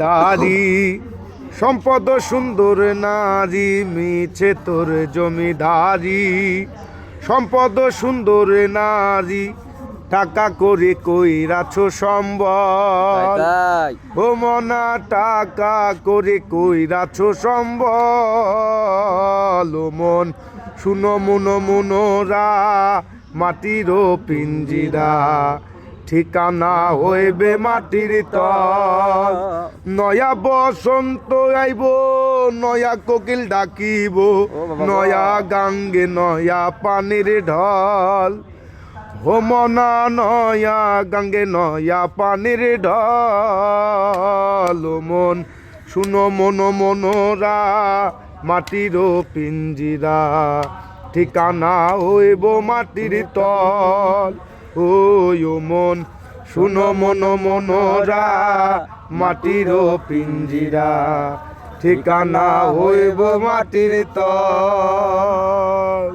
জমিদারি সম্পদ সুন্দর নারী মিছে তোর জমিদারি সম্পদ সুন্দর নারী টাকা করে কইরাছ সম্বল ও মনা টাকা করে কইরাছ সম্বল ও মন শুনো মনোরা মাটির পিঞ্জিরা ঠিকানা হইবে মাটির তল নয়া বসন্ত আইব নয়া কোকিল ডাকিব নয়া গাঙ্গে নয়া পানির ঢল হোমনা নয়া গাঙ্গে নয়া পানির ঢল মন শুনো মনোরা মাটির পিঞ্জিরা ঠিকানা হইব মাটির তল ওই মন শুনো মনোরা মাটির পিঞ্জিরা ঠিকানা হইব মাটির তল।